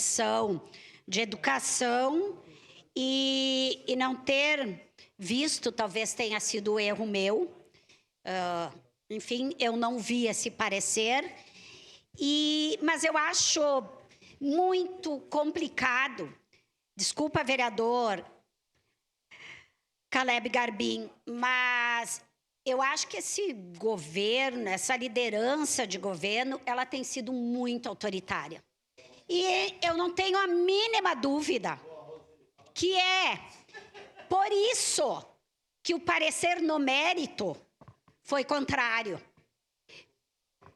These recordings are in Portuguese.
Comissão de Educação e não ter visto, talvez tenha sido erro meu. Enfim, eu não vi esse parecer, mas eu acho muito complicado. Desculpa, vereador Caleb Garbim, mas eu acho que esse governo, essa liderança de governo, ela tem sido muito autoritária. E eu não tenho a mínima dúvida que é por isso que o parecer no mérito foi contrário.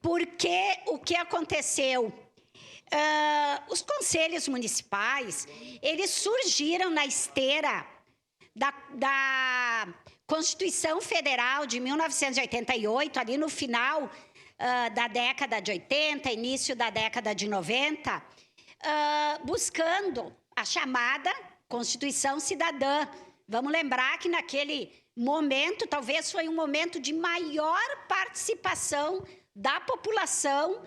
Porque o que aconteceu? Os conselhos municipais, eles surgiram na esteira da Constituição Federal de 1988, ali no final da década de 80, início da década de 90, buscando a chamada Constituição Cidadã. Vamos lembrar que naquele momento, talvez foi um momento de maior participação da população,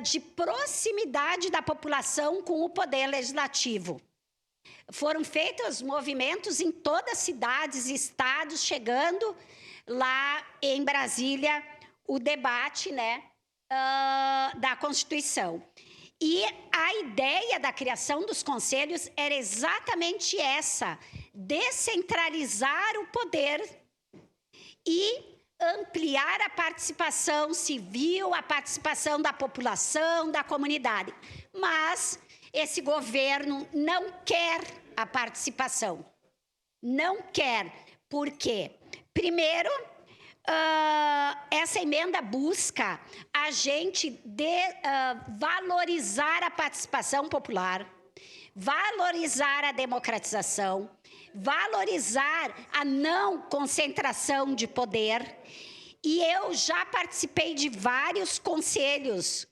de proximidade da população com o poder legislativo. Foram feitos movimentos em todas as cidades e estados, chegando lá em Brasília o debate, da Constituição. E a ideia da criação dos conselhos era exatamente essa: descentralizar o poder e ampliar a participação civil, a participação da população, da comunidade. Mas esse governo não quer a participação. Não quer. Por quê? Primeiro, essa emenda busca a gente valorizar a participação popular, valorizar a democratização, valorizar a não concentração de poder. E eu já participei de vários conselhos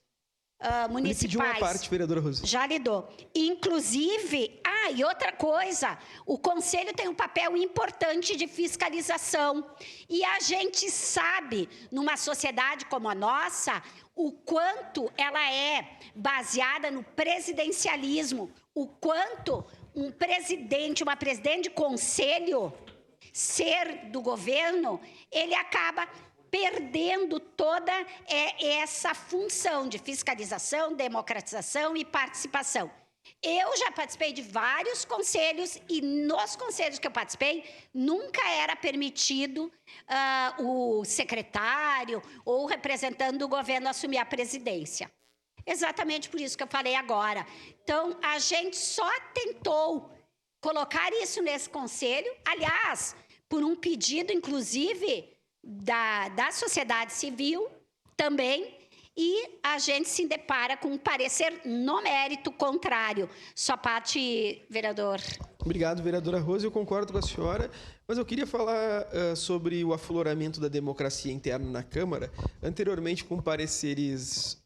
municipais. Ele pediu uma parte, vereadora Rose. Já lhe dou. Inclusive, e outra coisa, o Conselho tem um papel importante de fiscalização. E a gente sabe, numa sociedade como a nossa, o quanto ela é baseada no presidencialismo, o quanto uma presidente de conselho, ser do governo, ele acaba perdendo toda essa função de fiscalização, democratização e participação. Eu já participei de vários conselhos e nos conselhos que eu participei, nunca era permitido o secretário ou o representante do governo assumir a presidência. Exatamente por isso que eu falei agora. Então, a gente só tentou colocar isso nesse conselho, aliás, por um pedido, inclusive, da sociedade civil também, e a gente se depara com um parecer no mérito contrário. Sua parte, vereador. Obrigado, vereadora Rose. Eu concordo com a senhora, mas eu queria falar sobre o afloramento da democracia interna na Câmara, anteriormente com pareceres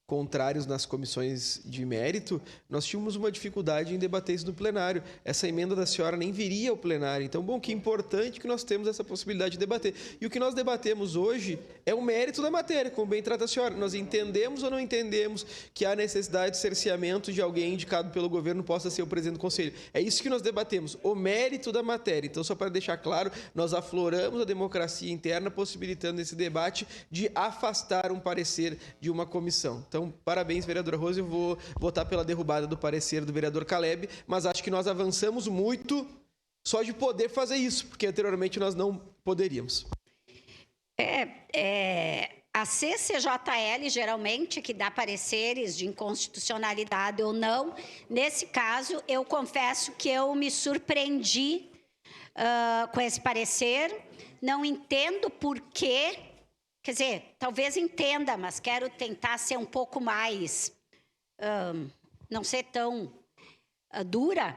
contrários nas comissões de mérito. Nós tínhamos uma dificuldade em debater isso no plenário. Essa emenda da senhora nem viria ao plenário. Então, bom, que importante que nós temos essa possibilidade de debater. E o que nós debatemos hoje é o mérito da matéria, como bem trata a senhora. Nós entendemos ou não entendemos que há necessidade de cerceamento de alguém indicado pelo governo possa ser o presidente do conselho. É isso que nós debatemos, o mérito da matéria. Então, só para deixar claro, nós afloramos a democracia interna, possibilitando esse debate de afastar um parecer de uma comissão. Então, parabéns, vereadora Rose. Eu vou votar pela derrubada do parecer do vereador Caleb, mas acho que nós avançamos muito só de poder fazer isso, porque anteriormente nós não poderíamos. A CCJL, geralmente, que dá pareceres de inconstitucionalidade ou não. Nesse caso, eu confesso que eu me surpreendi com esse parecer. Não entendo por quê. Quer dizer, talvez entenda, mas quero tentar ser um pouco mais, não ser tão dura,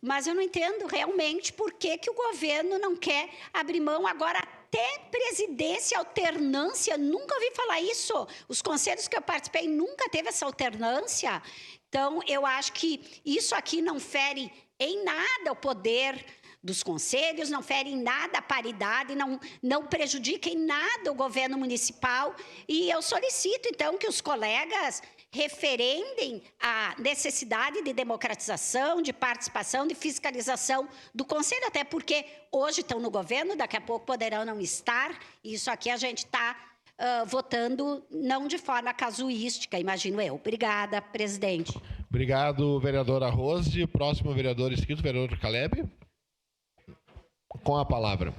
mas eu não entendo realmente por que o governo não quer abrir mão agora até presidência, alternância. Nunca ouvi falar isso. Os conselhos que eu participei nunca teve essa alternância. Então, eu acho que isso aqui não fere em nada o poder dos conselhos, não fere em nada a paridade, não prejudica em nada o governo municipal. E eu solicito, então, que os colegas referendem a necessidade de democratização, de participação, de fiscalização do Conselho, até porque hoje estão no governo, daqui a pouco poderão não estar, e isso aqui a gente está votando não de forma casuística, imagino eu. Obrigada, presidente. Obrigado, vereadora Rose. Próximo vereador inscrito, vereador Caleb. Com a palavra.